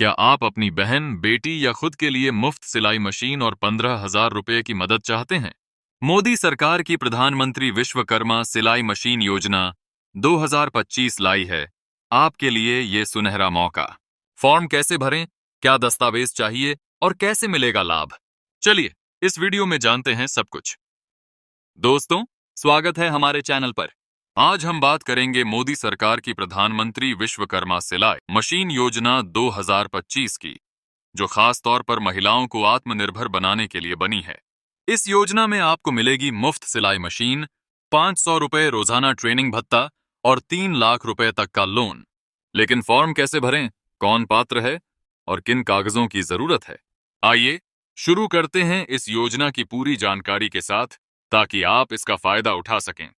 क्या आप अपनी बहन, बेटी या खुद के लिए मुफ्त सिलाई मशीन और 15,000 रुपए की मदद चाहते हैं? मोदी सरकार की प्रधानमंत्री विश्वकर्मा सिलाई मशीन योजना 2025 लाई है आपके लिए ये सुनहरा मौका। फॉर्म कैसे भरें, क्या दस्तावेज चाहिए और कैसे मिलेगा लाभ? चलिए इस वीडियो में जानते हैं सब कुछ। दोस्तों, स्वागत है हमारे चैनल पर। आज हम बात करेंगे मोदी सरकार की प्रधानमंत्री विश्वकर्मा सिलाई मशीन योजना 2025 की, जो खास तौर पर महिलाओं को आत्मनिर्भर बनाने के लिए बनी है। इस योजना में आपको मिलेगी मुफ्त सिलाई मशीन, 500 रुपए रोजाना ट्रेनिंग भत्ता और 3 लाख रुपए तक का लोन। लेकिन फॉर्म कैसे भरें, कौन पात्र है और किन कागजों की जरूरत है? आइए शुरू करते हैं इस योजना की पूरी जानकारी के साथ, ताकि आप इसका फायदा उठा सकें।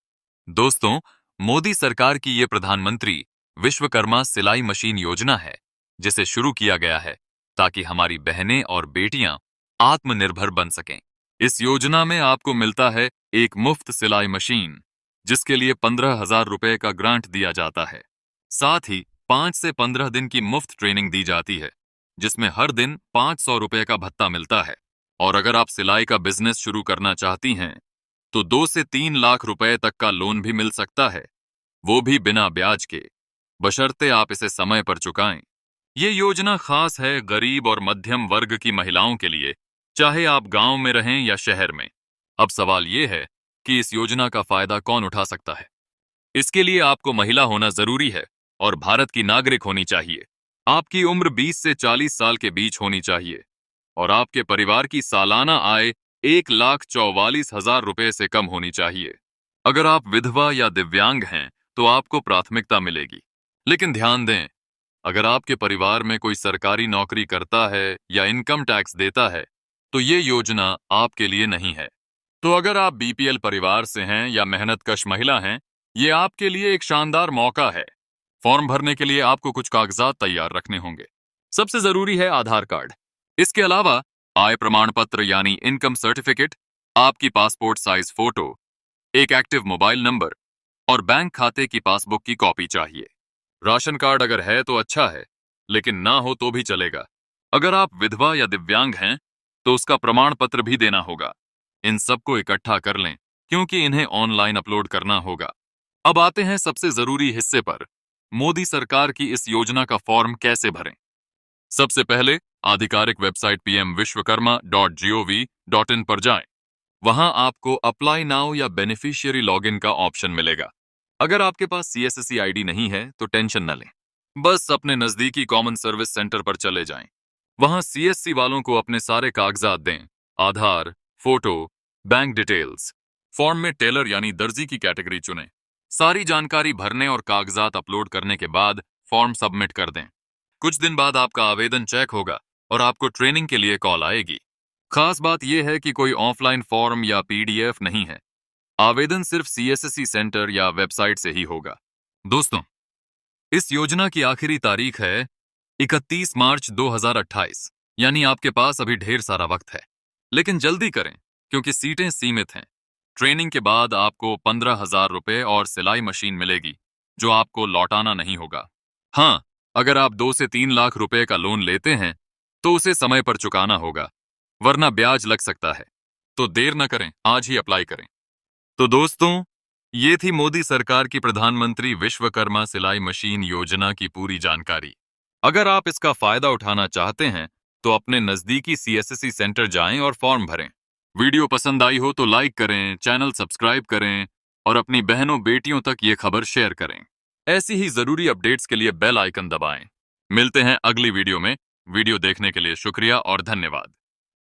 दोस्तों, मोदी सरकार की ये प्रधानमंत्री विश्वकर्मा सिलाई मशीन योजना है, जिसे शुरू किया गया है ताकि हमारी बहनें और बेटियां आत्मनिर्भर बन सकें। इस योजना में आपको मिलता है एक मुफ्त सिलाई मशीन, जिसके लिए 15,000 रुपए का ग्रांट दिया जाता है। साथ ही 5 से 15 दिन की मुफ्त ट्रेनिंग दी जाती है, जिसमें हर दिन 500 रुपए का भत्ता मिलता है। और अगर आप सिलाई का बिजनेस शुरू करना चाहती हैं, तो 2 से 3 लाख रुपए तक का लोन भी मिल सकता है, वो भी बिना ब्याज के, बशर्ते आप इसे समय पर चुकाएं। ये योजना खास है गरीब और मध्यम वर्ग की महिलाओं के लिए, चाहे आप गांव में रहें या शहर में। अब सवाल ये है कि इस योजना का फायदा कौन उठा सकता है। इसके लिए आपको महिला होना जरूरी है और भारत की नागरिक होनी चाहिए। आपकी उम्र 20 से 40 साल के बीच होनी चाहिए और आपके परिवार की सालाना आय 1,44,000 रुपए से कम होनी चाहिए। अगर आप विधवा या दिव्यांग हैं तो आपको प्राथमिकता मिलेगी। लेकिन ध्यान दें, अगर आपके परिवार में कोई सरकारी नौकरी करता है या इनकम टैक्स देता है, तो ये योजना आपके लिए नहीं है। तो अगर आप बीपीएल परिवार से हैं या मेहनतकश महिला हैं, ये आपके लिए एक शानदार मौका है। फॉर्म भरने के लिए आपको कुछ कागजात तैयार रखने होंगे। सबसे जरूरी है आधार कार्ड। इसके अलावा आय प्रमाण पत्र यानी इनकम सर्टिफिकेट, आपकी पासपोर्ट साइज फोटो, एक एक्टिव मोबाइल नंबर और बैंक खाते की पासबुक की कॉपी चाहिए। राशन कार्ड अगर है तो अच्छा है, लेकिन ना हो तो भी चलेगा। अगर आप विधवा या दिव्यांग हैं तो उसका प्रमाण पत्र भी देना होगा। इन सबको इकट्ठा कर लें, क्योंकि इन्हें ऑनलाइन अपलोड करना होगा। अब आते हैं सबसे जरूरी हिस्से पर, मोदी सरकार की इस योजना का फॉर्म कैसे भरें। सबसे पहले आधिकारिक वेबसाइट pmvishwakarma.gov.in पर जाएं। वहां आपको अप्लाई नाउ या बेनिफिशियरी लॉगिन का ऑप्शन मिलेगा। अगर आपके पास सीएससी आईडी नहीं है तो टेंशन न लें, बस अपने नजदीकी कॉमन सर्विस सेंटर पर चले जाएं। वहां सीएससी वालों को अपने सारे कागजात दें, आधार, फोटो, बैंक डिटेल्स। फॉर्म में टेलर यानी दर्जी की कैटेगरी चुनें। सारी जानकारी भरने और कागजात अपलोड करने के बाद फॉर्म सबमिट कर दें। कुछ दिन बाद आपका आवेदन चेक होगा और आपको ट्रेनिंग के लिए कॉल आएगी। खास बात यह है कि कोई ऑफलाइन फॉर्म या पीडीएफ नहीं है। आवेदन सिर्फ सीएससी सेंटर या वेबसाइट से ही होगा। दोस्तों, इस योजना की आखिरी तारीख है 31 मार्च 2028, यानी आपके पास अभी ढेर सारा वक्त है। लेकिन जल्दी करें, क्योंकि सीटें सीमित हैं। ट्रेनिंग के बाद आपको 15,000 रुपए और सिलाई मशीन मिलेगी, जो आपको लौटाना नहीं होगा। हाँ, अगर आप 2 से 3 लाख रुपए का लोन लेते हैं तो उसे समय पर चुकाना होगा, वरना ब्याज लग सकता है। तो देर न करें, आज ही अप्लाई करें। तो दोस्तों, ये थी मोदी सरकार की प्रधानमंत्री विश्वकर्मा सिलाई मशीन योजना की पूरी जानकारी। अगर आप इसका फायदा उठाना चाहते हैं तो अपने नजदीकी सीएससी सेंटर जाएं और फॉर्म भरें। वीडियो पसंद आई हो तो लाइक करें, चैनल सब्सक्राइब करें और अपनी बहनों बेटियों तक ये खबर शेयर करें। ऐसी ही जरूरी अपडेट्स के लिए बेल आइकन दबाएं। मिलते हैं अगली वीडियो में। वीडियो देखने के लिए शुक्रिया और धन्यवाद।